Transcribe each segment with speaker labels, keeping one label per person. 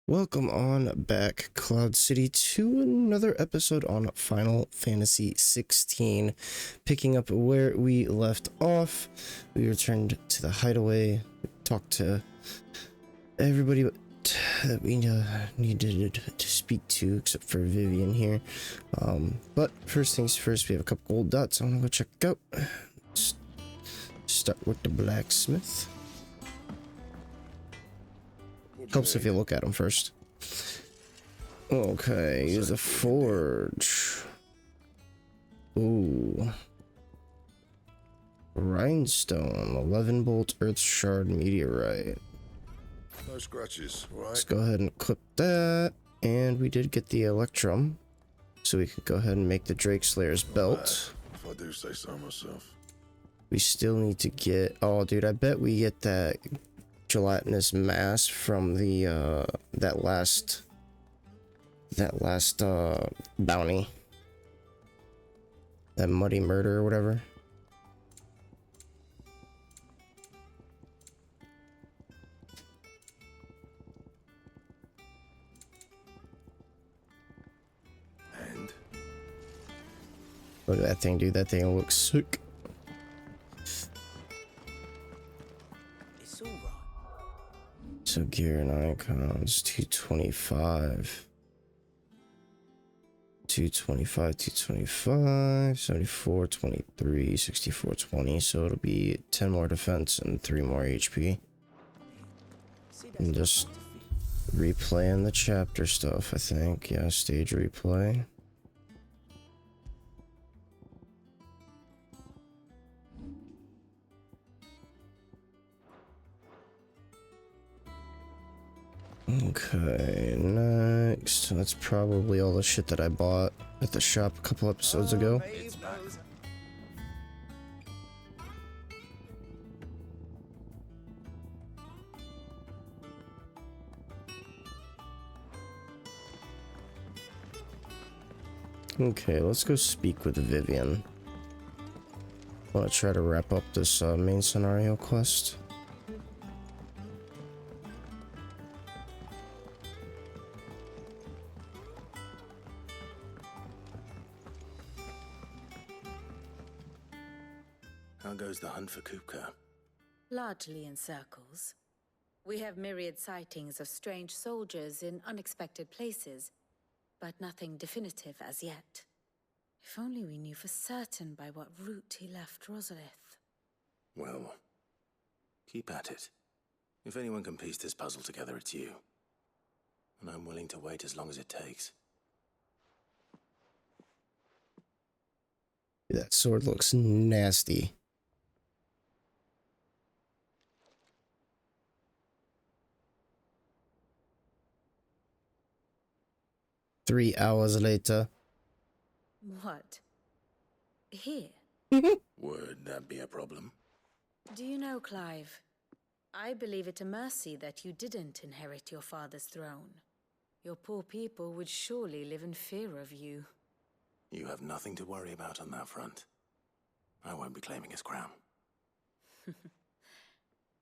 Speaker 1: Welcome on back, Cloud City, to another episode on Final Fantasy XVI. Picking up where we left off, we returned to the hideaway, talked to everybody that we needed to speak to, except for Vivian here. But first things first, we have a couple gold dots I want to go check out. Let's start with the blacksmith. Helps if you look at them first. Okay, use a forge. Ooh. Rhinestone, 11 bolt earth shard meteorite.
Speaker 2: No scratches, right?
Speaker 1: Let's go ahead and equip that. And we did get the electrum, so we could go ahead and make the Drake Slayer's belt.
Speaker 2: If I do say so myself.
Speaker 1: We still need to get, oh dude, I bet we get that gelatinous mass from the that last bounty, that muddy murder or whatever.
Speaker 2: And
Speaker 1: Look at that thing, dude. That thing looks sick. So gear and icons, 225, 74, 23, 64, 20. So it'll be 10 more defense and 3 more HP. And just replaying the chapter stuff, I think. Yeah, stage replay. Okay, next. That's probably all the shit that I bought at the shop a couple episodes ago. Okay, let's go speak with Vivian. I want to try to wrap up this main scenario quest.
Speaker 2: how goes the hunt for Kupka?
Speaker 3: Largely in circles. We have myriad sightings of strange soldiers in unexpected places, but nothing definitive as yet. If only we knew for certain by what route he left Rosalith.
Speaker 2: Well, keep at it. If anyone can piece this puzzle together, it's you. And I'm willing to wait as long as it takes.
Speaker 1: That sword looks nasty. Three hours later.
Speaker 3: What? Here?
Speaker 2: Would that be a problem?
Speaker 3: Do you know, Clive? I believe it a mercy that you didn't inherit your father's throne. Your poor people would surely live in fear of you.
Speaker 2: You have nothing to worry about on that front. I won't be claiming his crown.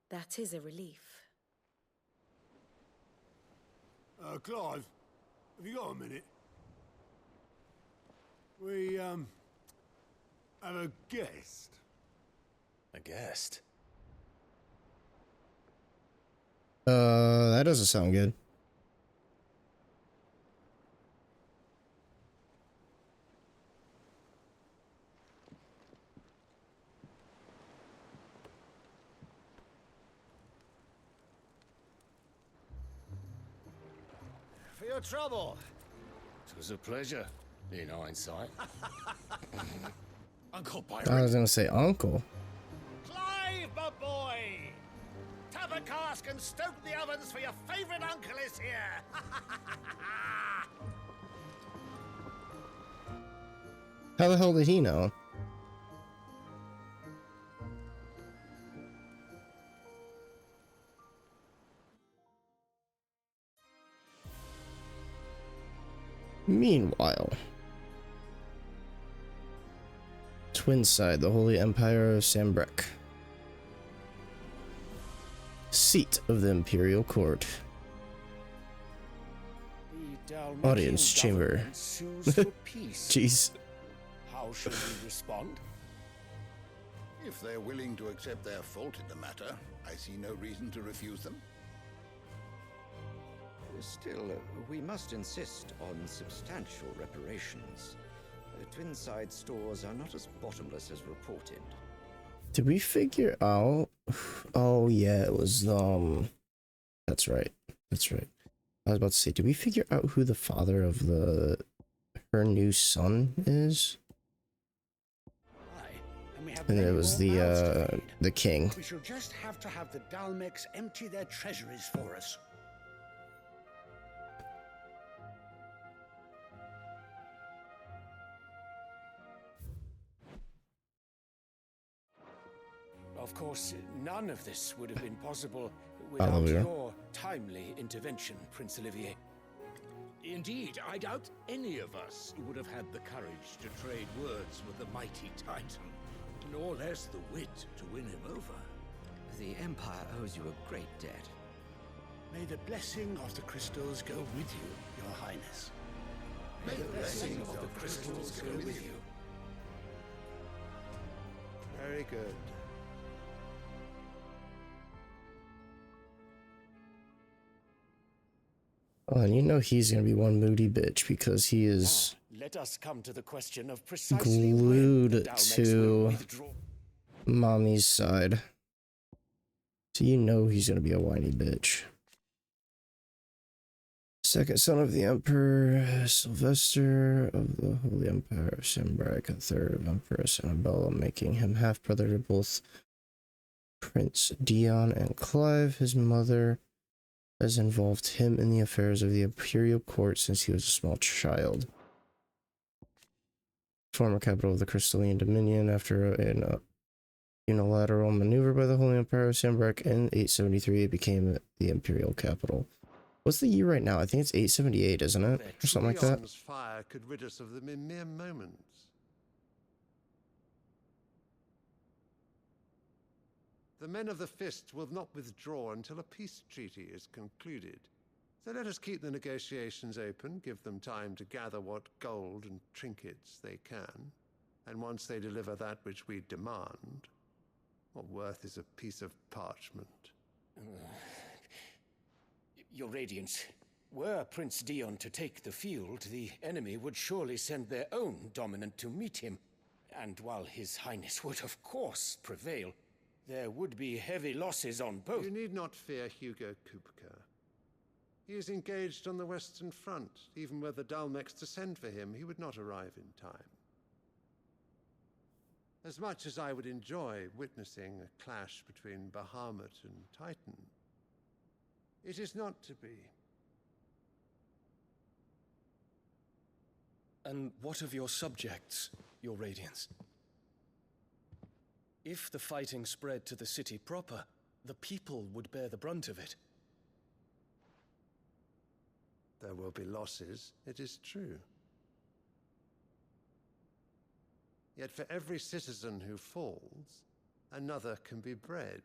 Speaker 3: That is a relief.
Speaker 4: Clive, have you got a minute? We, have a guest.
Speaker 2: A guest?
Speaker 1: That doesn't sound good.
Speaker 4: For your trouble.
Speaker 5: It was a pleasure, in hindsight. Uncle
Speaker 1: I
Speaker 5: Byron.
Speaker 1: was gonna say uncle.
Speaker 6: Clive, my boy! Tap a cask and stoke the ovens for your favorite uncle is here!
Speaker 1: How the hell did he know? Meanwhile, Twinside, the Holy Empire of Sambrek. Seat of the Imperial Court.
Speaker 6: Dalmatian
Speaker 1: Audience chamber.
Speaker 6: government sues for peace.
Speaker 1: Jeez.
Speaker 6: How shall we respond?
Speaker 7: If they're willing to accept their fault in the matter, I see no reason to refuse them.
Speaker 8: Still, we must insist on substantial reparations. Twinside stores are not as bottomless as reported.
Speaker 1: Did we figure out? Oh yeah, it was That's right. That's right. I was about to say, did we figure out who the father of her new son is? And it was the king.
Speaker 6: We shall just have to have the Dalmex empty their treasuries for us. Of course, none of this would have been possible without
Speaker 1: Hallelujah.
Speaker 6: your timely intervention, Prince Olivier.
Speaker 5: Indeed, I doubt any of us would have had the courage to trade words with the mighty Titan, nor less the wit to win him over.
Speaker 8: The Empire owes you a great debt.
Speaker 6: May the blessing of the crystals go with you, Your Highness.
Speaker 5: May the blessing of the crystals go with you.
Speaker 4: Very good.
Speaker 1: Oh, and you know he's gonna be one moody bitch because he is
Speaker 6: Let us come to the question of precisely when
Speaker 1: glued
Speaker 6: the Dalmex will
Speaker 1: to
Speaker 6: withdraw.
Speaker 1: mommy's side. So you know he's gonna be a whiny bitch. Second son of the Emperor Sylvester of the Holy Empire of Sembrak, and third of Empress Annabella, making him half-brother to both Prince Dion and Clive. His mother has involved him in the affairs of the imperial court since he was a small child. Former capital of the Crystalline Dominion after a unilateral maneuver by the Holy Empire of Sembrak in 873, it became the imperial capital. What's the year right now? I think it's 878, isn't it? Or something like that.
Speaker 4: Leon's fire could rid us of them in mere moments. The men of the Fist will not withdraw until a peace treaty is concluded. So let us keep the negotiations open, give them time to gather what gold and trinkets they can, and once they deliver that which we demand, what worth is a piece of parchment?
Speaker 6: Your Radiance, were Prince Dion to take the field, the enemy would surely send their own dominant to meet him. And while His Highness would of course prevail, there would be heavy losses on both.
Speaker 4: You need not fear Hugo Kupka. He is engaged on the Western Front. Even were the Dalmex to send for him, he would not arrive in time. As much as I would enjoy witnessing a clash between Bahamut and Titan, it is not to be.
Speaker 9: And what of your subjects, Your Radiance? If the fighting spread to the city proper, the people would bear the brunt of it.
Speaker 4: There will be losses, it is true. Yet for every citizen who falls, another can be bred.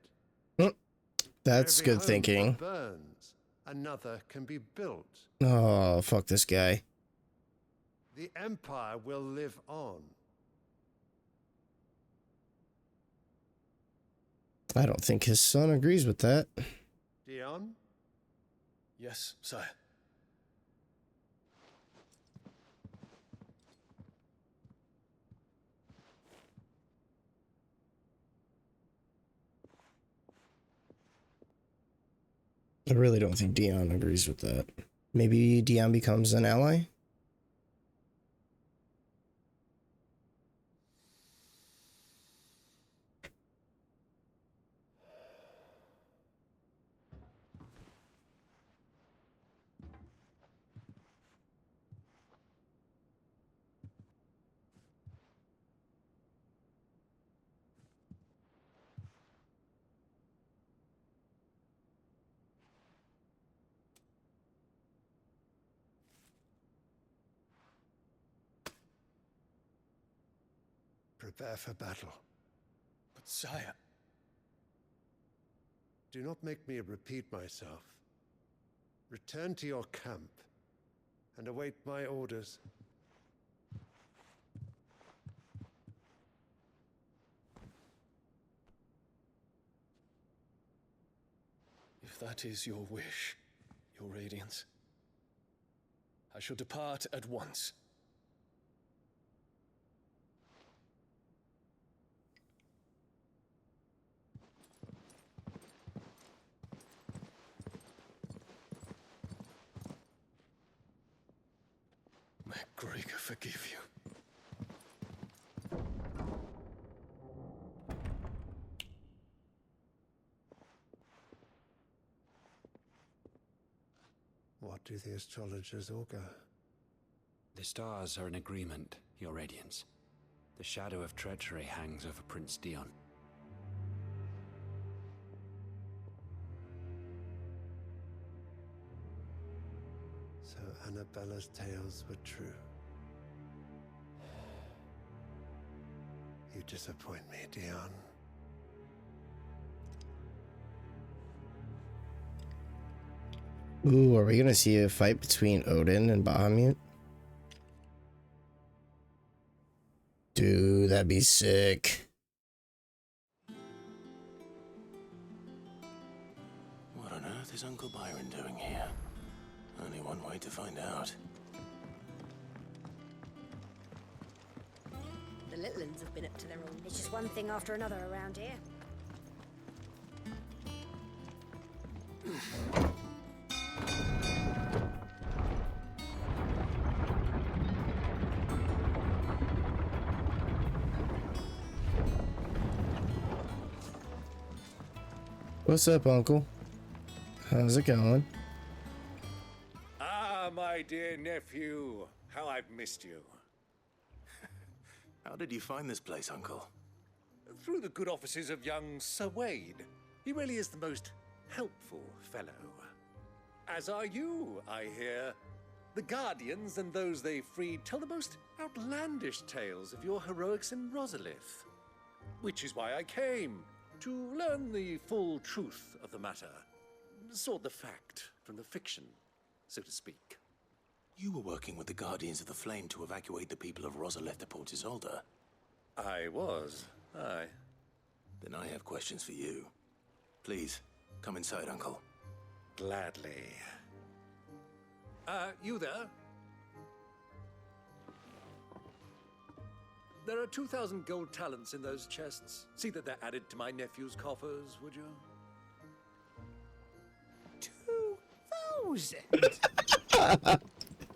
Speaker 1: That's
Speaker 4: Every
Speaker 1: good
Speaker 4: home
Speaker 1: thinking.
Speaker 4: that burns, another can be built.
Speaker 1: Oh, fuck this guy.
Speaker 4: The Empire will live on.
Speaker 1: I don't think his son agrees with that.
Speaker 4: Dion?
Speaker 9: Yes, sire.
Speaker 1: I really don't think Dion agrees with that. Maybe Dion becomes an ally?
Speaker 4: Prepare for battle.
Speaker 9: But sire...
Speaker 4: Do not make me repeat myself. Return to your camp and await my orders.
Speaker 9: If that is your wish, Your Radiance, I shall depart at once. May Gregor forgive you.
Speaker 4: What do the astrologers augur?
Speaker 10: The stars are in agreement, Your Radiance. The shadow of treachery hangs over Prince Dion.
Speaker 4: So Annabella's tales were true. You disappoint me, Dion.
Speaker 1: Ooh, are we gonna see a fight between Odin and Bahamut? Dude, that'd be sick.
Speaker 2: What on earth is Uncle Byron doing here? Only one way to find out.
Speaker 11: The Littlands have been up to their own. It's just one thing after another around here.
Speaker 1: What's up, Uncle? How's it going?
Speaker 5: Ah, my dear nephew. How I've missed you.
Speaker 2: How did you find this place, Uncle?
Speaker 5: Through the good offices of young Sir Wade. He really is the most helpful fellow. As are you, I hear. The Guardians and those they freed tell the most outlandish tales of your heroics in Rosalith. Which is why I came, to learn the full truth of the matter. Sort the fact from the fiction, so to speak.
Speaker 2: You were working with the Guardians of the Flame to evacuate the people of Rosalith to Port Isolde.
Speaker 5: I was, aye.
Speaker 2: Then I have questions for you. Please, come inside, Uncle.
Speaker 5: Gladly. You there? There are 2,000 gold talents in those chests. See that they're added to my nephew's coffers, would you?
Speaker 11: 2,000?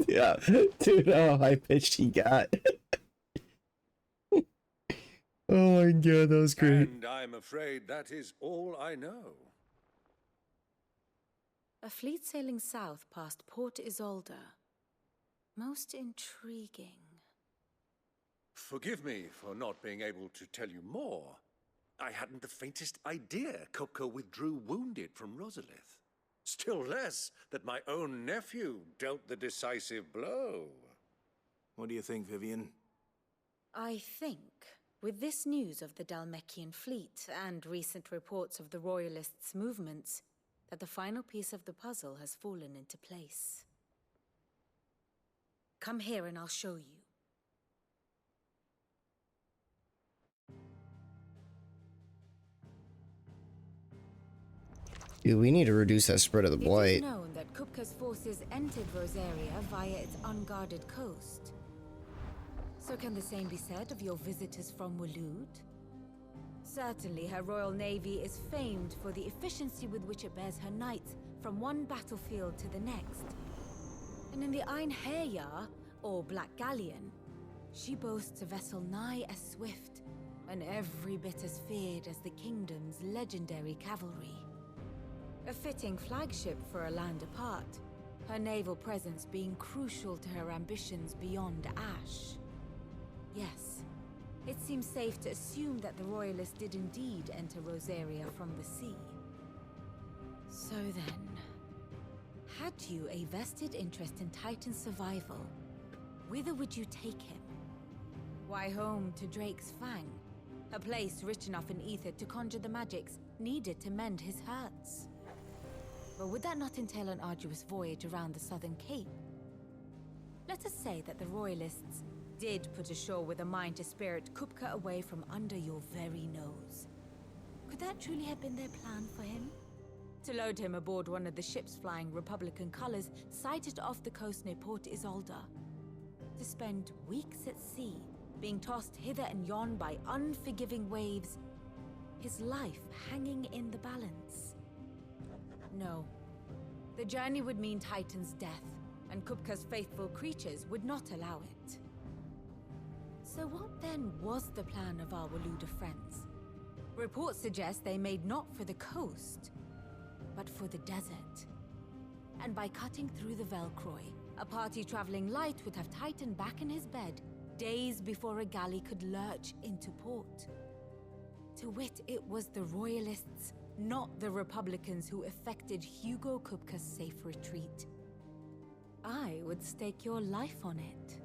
Speaker 1: Yeah, dude, how high pitched he got. Oh my god, that was great.
Speaker 5: And I'm afraid that is all I know.
Speaker 3: A fleet sailing south past Port Isolde. Most intriguing.
Speaker 5: Forgive me for not being able to tell you more. I hadn't the faintest idea Kopko withdrew wounded from Rosalith. Still less that my own nephew dealt the decisive blow.
Speaker 2: What do you think, Vivian?
Speaker 3: I think, with this news of the Dhalmekian fleet and recent reports of the Royalists' movements, that the final piece of the puzzle has fallen into place. Come here and I'll show you.
Speaker 1: Dude, we need to reduce that spread of the blight.
Speaker 3: It is known that Kupka's forces entered Rosaria via its unguarded coast. So can the same be said of your visitors from Waloed? Certainly her royal navy is famed for the efficiency with which it bears her knights from one battlefield to the next. And in the Einherjar, or Black Galleon, she boasts a vessel nigh as swift and every bit as feared as the kingdom's legendary cavalry. A fitting flagship for a land apart, her naval presence being crucial to her ambitions beyond Ash. Yes, it seems safe to assume that the Royalists did indeed enter Rosaria from the sea. So then, had you a vested interest in Titan's survival, whither would you take him? Why, home to Drake's Fang, a place rich enough in aether to conjure the magicks needed to mend his hurts. But would that not entail an arduous voyage around the southern cape? Let us say that the Royalists did put ashore with a mind to spirit Kupka away from under your very nose. Could that truly have been their plan for him? To load him aboard one of the ships flying Republican colors sighted off the coast near Port Isolde. To spend weeks at sea, being tossed hither and yon by unforgiving waves, his life hanging in the balance. No. The journey would mean Titan's death, and Kupka's faithful creatures would not allow it. So what then was the plan of our Waluda friends? Reports suggest they made not for the coast, but for the desert. And by cutting through the Velcroy, a party traveling light would have Titan back in his bed days before a galley could lurch into port. To wit, it was the Royalists, not the Republicans, who effected Hugo Kupka's safe retreat. I would stake your life on it.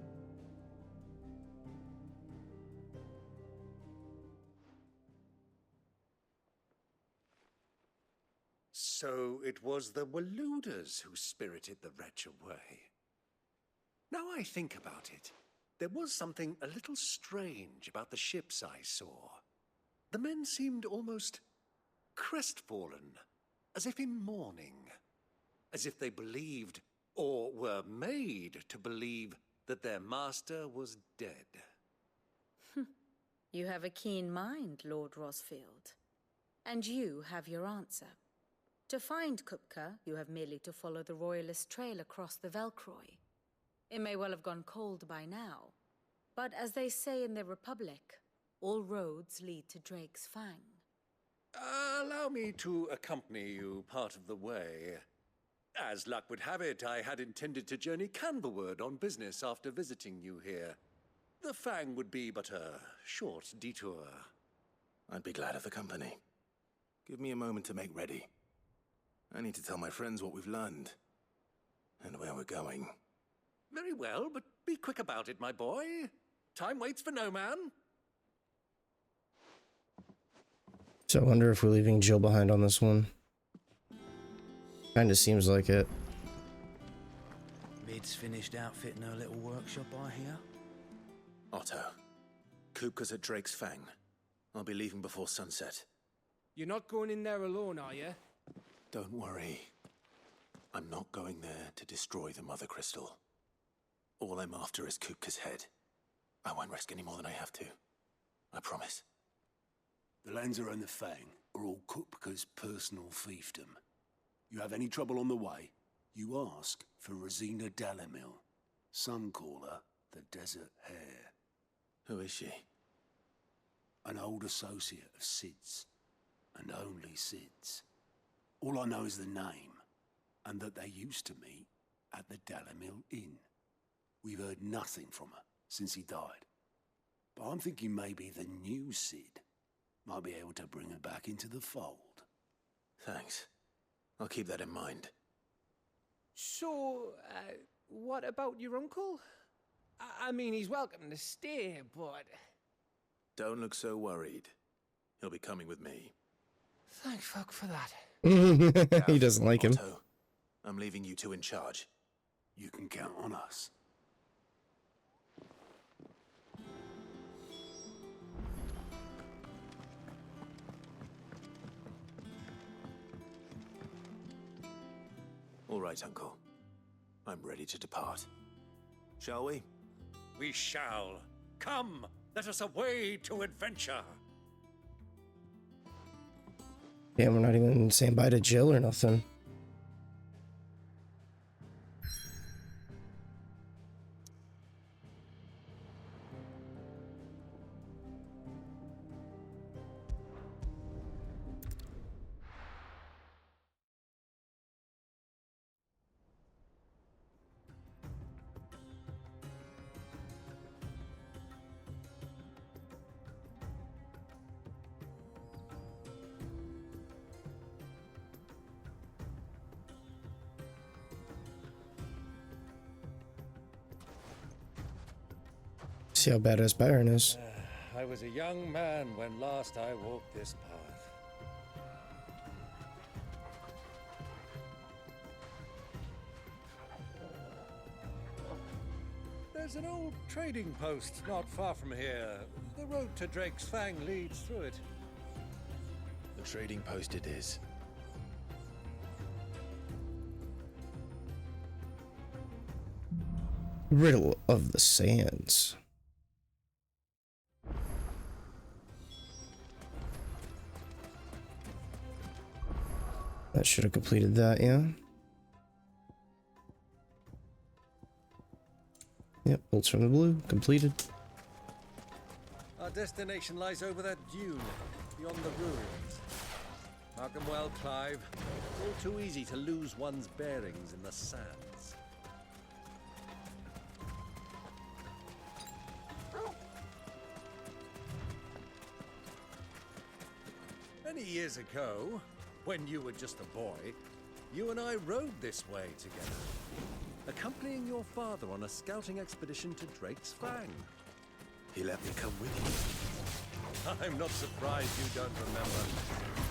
Speaker 5: So it was the Waludas who spirited the wretch away. Now I think about it, there was something a little strange about the ships I saw. The men seemed almost crestfallen, as if in mourning, as if they believed, or were made to believe, that their master was dead.
Speaker 3: You have a keen mind, Lord Rosfield. And you have your answer. To find Kupka, you have merely to follow the Royalist trail across the Velcroy. It may well have gone cold by now, but as they say in the Republic, all roads lead to Drake's Fang.
Speaker 5: Allow me to accompany you part of the way. As luck would have it, I had intended to journey Canberward on business after visiting you here. The Fang would be but a short detour.
Speaker 2: I'd be glad of the company. Give me a moment to make ready. I need to tell my friends what we've learned, and where we're going.
Speaker 5: Very well, but be quick about it, my boy. Time waits for no man.
Speaker 1: So I wonder if we're leaving Jill behind on this one. Kinda seems like it.
Speaker 12: Mid's finished outfitting her little workshop, I hear.
Speaker 2: Otto, Kupka's at Drake's Fang. I'll be leaving before sunset.
Speaker 13: You're not going in there alone, are you?
Speaker 2: Don't worry. I'm not going there to destroy the Mother Crystal. All I'm after is Kupka's head. I won't risk any more than I have to. I promise.
Speaker 14: The Lancer and the Fang are all Kupka's personal fiefdom. You have any trouble on the way, you ask for Rosina Dalimil. Some call her the Desert Hare.
Speaker 2: Who is she?
Speaker 14: An old associate of Sid's, and only Sid's. All I know is the name, and that they used to meet at the Dalimil Inn. We've heard nothing from her since he died. But I'm thinking maybe the new Sid might be able to bring her back into the fold.
Speaker 2: Thanks. I'll keep that in mind.
Speaker 13: So, what about your uncle? I mean, he's welcome to stay, but...
Speaker 2: Don't look so worried. He'll be coming with me.
Speaker 13: Thank fuck for that.
Speaker 1: He doesn't like him.
Speaker 2: Otto, I'm leaving you two in charge.
Speaker 14: You can count on us.
Speaker 2: All right, Uncle. I'm ready to depart. Shall we?
Speaker 5: We shall. Come, let us away to adventure.
Speaker 1: Damn, we're not even saying bye to Jill or nothing. See how badass Byron is.
Speaker 5: I was a young man when last I walked this path. There's an old trading post not far from here. The road to Drake's Fang leads through it.
Speaker 12: The trading post it is.
Speaker 1: Riddle of the Sands. That should have completed that, yeah. Yep, bolts from the blue, completed.
Speaker 5: Our destination lies over that dune, beyond the ruins. Mark 'em well, Clive. All too easy to lose one's bearings in the sands. Many years ago, when you were just a boy, you and I rode this way together, accompanying your father on a scouting expedition to Drake's Fang.
Speaker 14: He let me come with you.
Speaker 5: I'm not surprised you don't remember.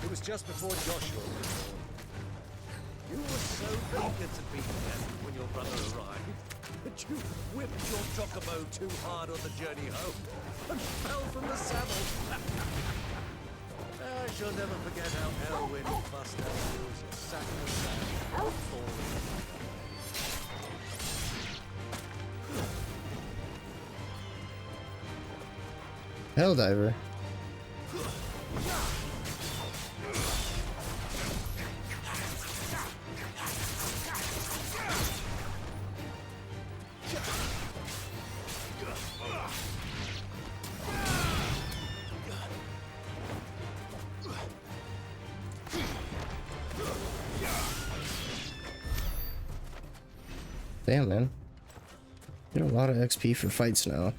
Speaker 5: It was just before Joshua was born. You were so eager to be here when your brother arrived that you whipped your chocobo too hard on the journey home and fell from the saddle. I shall never forget how Elwyn bust out heels your sacrosanct falling.
Speaker 1: Helldiver. Damn, man. Get a lot of XP for fights now.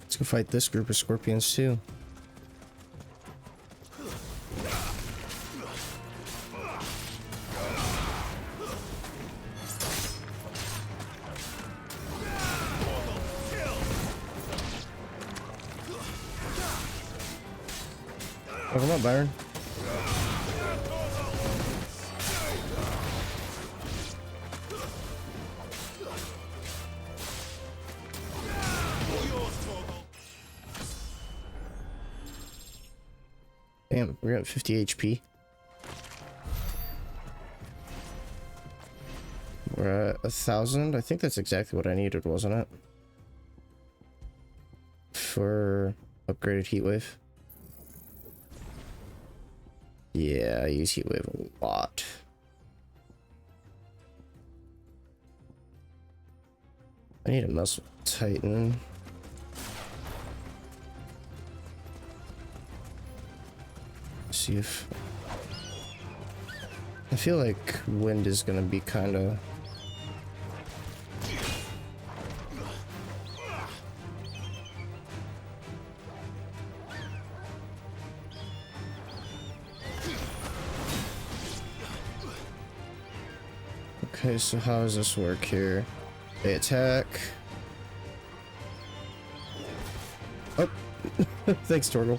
Speaker 1: Let's go fight this group of scorpions too. Oh, come on, Byron. Damn, we're at 50 HP. We're at 1,000. I think that's exactly what I needed, wasn't it? For upgraded heatwave. Yeah, I use heatwave a lot. I need a muscle titan. See if I feel like wind is gonna be kind of okay. So how does this work here? They attack. Oh, thanks, Torgal.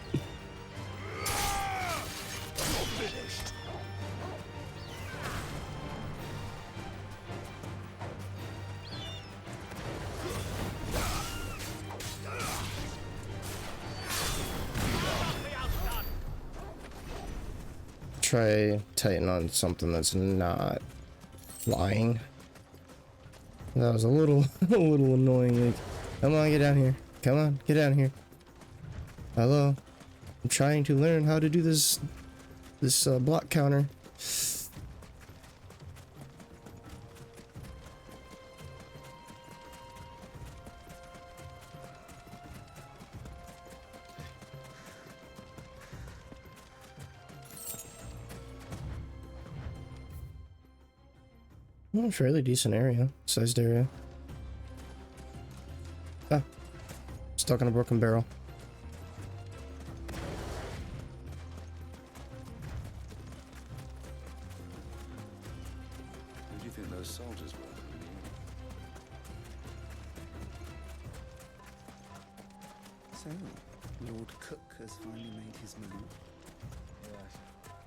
Speaker 1: Try Titan on something that's not flying. That was a little annoying. Like, come on, get down here. Come on, get down here. Hello. I'm trying to learn how to do this block counter. Fairly decent area, sized area. Ah, stuck on a broken barrel.
Speaker 15: Who do you think those soldiers were?
Speaker 16: So, Lord Cook has finally made his move.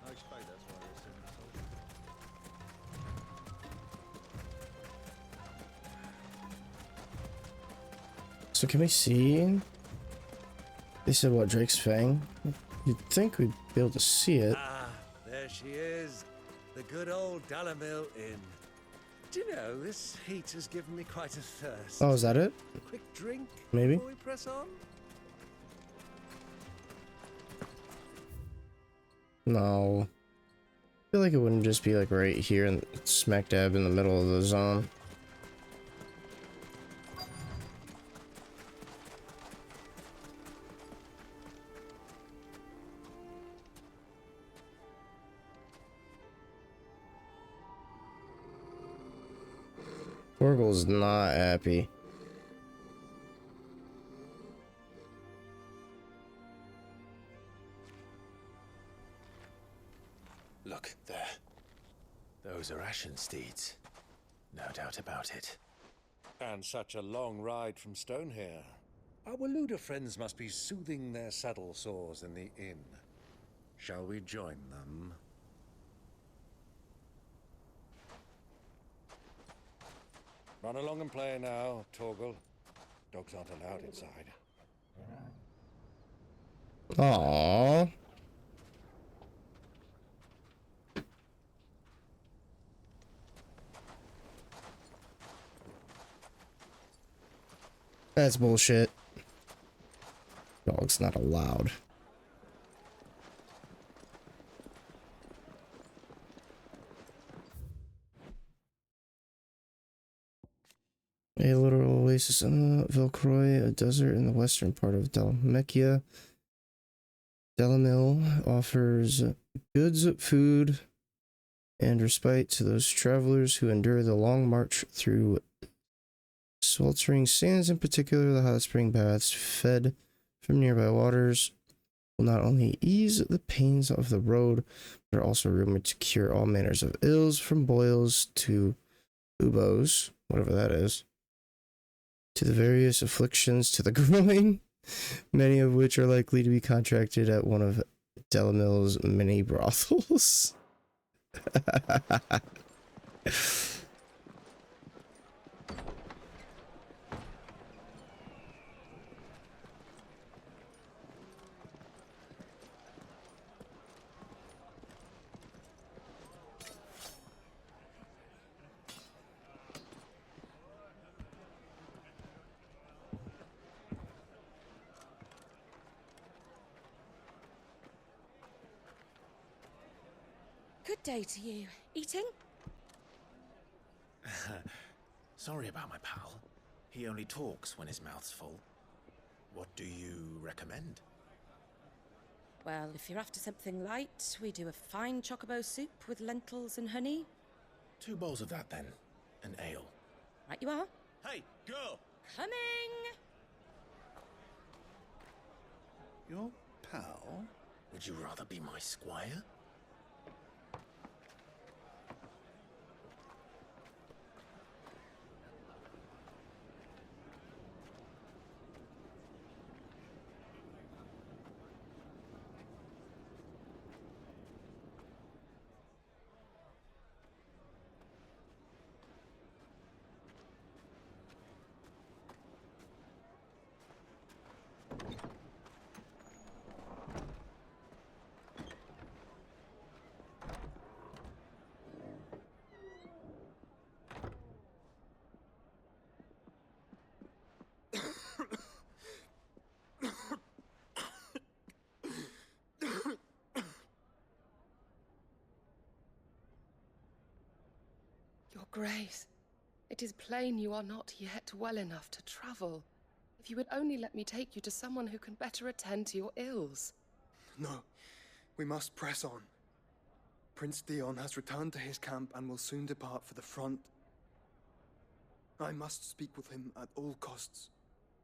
Speaker 12: I expect that's why they're sending soldiers.
Speaker 1: So can we see? They said what, Drake's Fang? You'd think we'd be able to see it.
Speaker 5: Ah, there she is. The good old Dalimil Inn. Do you know, this heat has given me quite a thirst.
Speaker 1: Oh, is that it?
Speaker 5: Quick drink
Speaker 1: Maybe.
Speaker 5: before we press on?
Speaker 1: No. I feel like it wouldn't just be like right here and smack dab in the middle of the zone. Orgle's not happy.
Speaker 12: Look, there. Those are Ashen steeds. No doubt about it.
Speaker 5: And such a long ride from Stonehair. Our Waluda friends must be soothing their saddle sores in the inn. Shall we join them? Run along and play now, Torgal. Dogs aren't allowed inside.
Speaker 1: Aww. That's bullshit. Dog's not allowed. A literal oasis in Velcroy, a desert in the western part of Dalmacia. Dalimil offers goods, food, and respite to those travelers who endure the long march through sweltering sands. In particular, the hot spring baths fed from nearby waters will not only ease the pains of the road, but are also rumored to cure all manners of ills, from boils to buboes, whatever that is, to the various afflictions to the groin, many of which are likely to be contracted at one of Dalimil's many brothels.
Speaker 16: Good day to you. Eating?
Speaker 12: Sorry about my pal. He only talks when his mouth's full. What do you recommend?
Speaker 16: Well, if you're after something light, we do a fine chocobo soup with lentils and honey.
Speaker 12: 2 bowls of that, then. An ale.
Speaker 16: Right you are.
Speaker 12: Hey, girl!
Speaker 16: Coming!
Speaker 12: Your pal? Would you rather be my squire?
Speaker 17: Your Grace, it is plain you are not yet well enough to travel. If you would only let me take you to someone who can better attend to your ills.
Speaker 18: No, we must press on. Prince Dion has returned to his camp and will soon depart for the front. I must speak with him at all costs.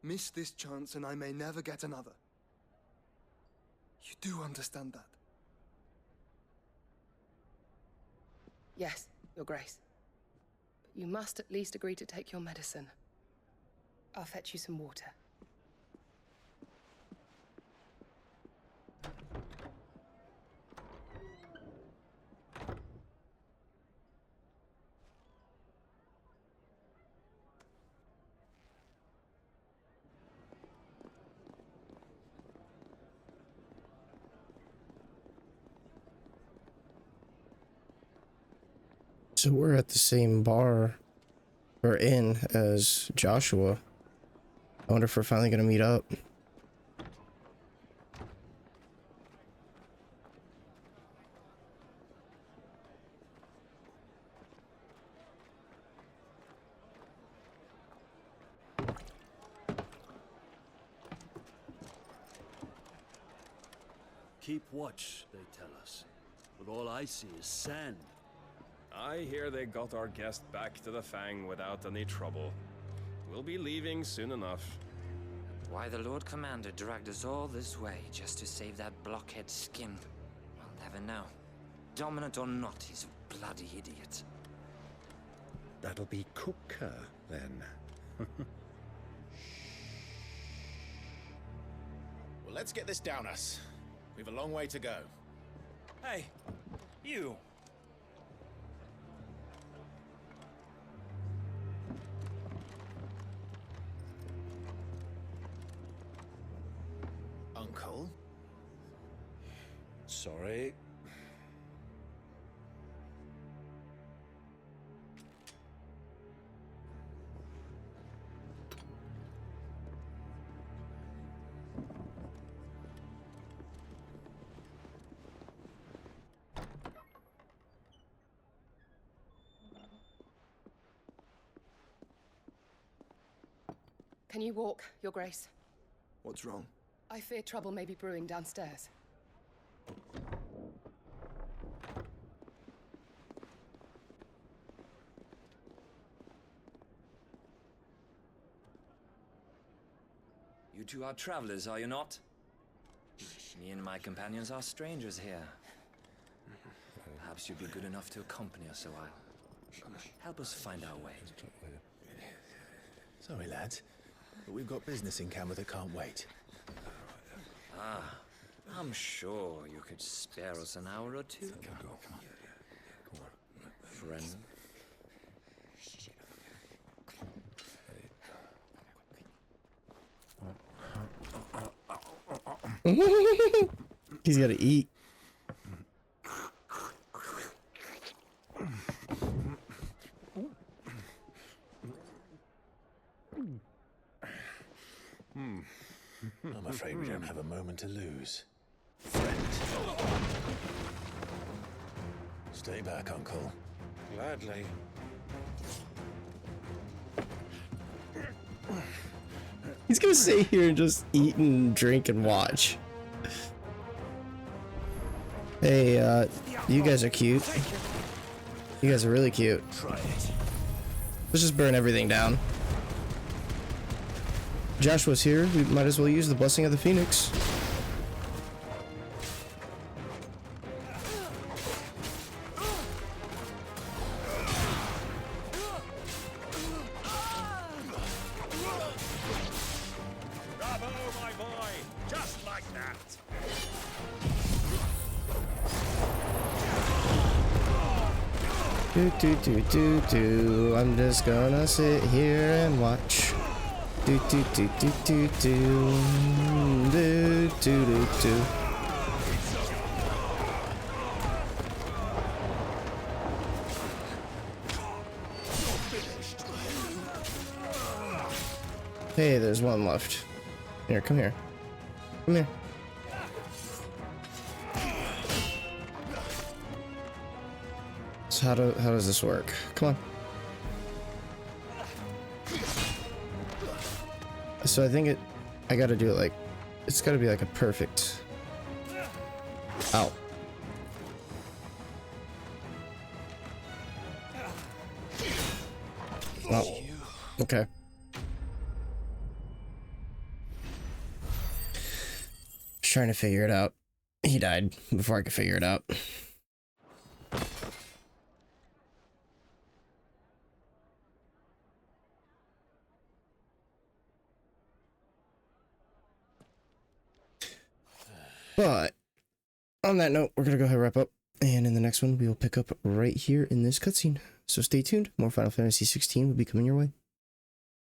Speaker 18: Miss this chance and I may never get another. You do understand that?
Speaker 17: Yes, Your Grace. But you must at least agree to take your medicine. I'll fetch you some water.
Speaker 1: So we're at the same bar or inn as Joshua. I wonder if we're finally gonna meet up.
Speaker 19: Keep watch, they tell us. But all I see is sand.
Speaker 9: I hear they got our guest back to the Fang without any trouble. We'll be leaving soon enough.
Speaker 20: Why the Lord Commander dragged us all this way just to save that blockhead skin, I'll never know. Dominant or not, he's a bloody idiot.
Speaker 21: That'll be Cooker, then.
Speaker 12: Well, let's get this down us. We've a long way to go.
Speaker 5: Hey, you. Uncle?
Speaker 21: Sorry.
Speaker 17: Can you walk, Your Grace?
Speaker 18: What's wrong?
Speaker 17: I fear trouble may be brewing downstairs.
Speaker 20: You two are travelers, are you not? Me and my companions are strangers here. Perhaps you'd be good enough to accompany us a while. Help us find our way.
Speaker 12: Sorry, lads, but we've got business in camera that can't wait.
Speaker 20: Ah, I'm sure you could spare us an hour or two. Friend.
Speaker 1: He's gotta eat.
Speaker 2: I'm afraid we don't have a moment to lose. Stay back, Uncle.
Speaker 9: Gladly.
Speaker 1: He's gonna stay here and just eat and drink and watch. Hey, you guys are cute. You guys are really cute. Let's just burn everything down. Joshua's here. We might as well use the blessing of the Phoenix.
Speaker 5: Bravo, my boy! Just like that!
Speaker 1: Do. I'm just gonna sit here and watch. Do. Hey, there's one left. Here, come here. Come here. So how does this work? Come on. So I think I gotta do it like, it's gotta be like a perfect. Ow. Oh, okay. Just trying to figure it out. He died before I could figure it out. But on that note, we're going to go ahead and wrap up. And in the next one, we will pick up right here in this cutscene. So stay tuned. More Final Fantasy XVI will be coming your way.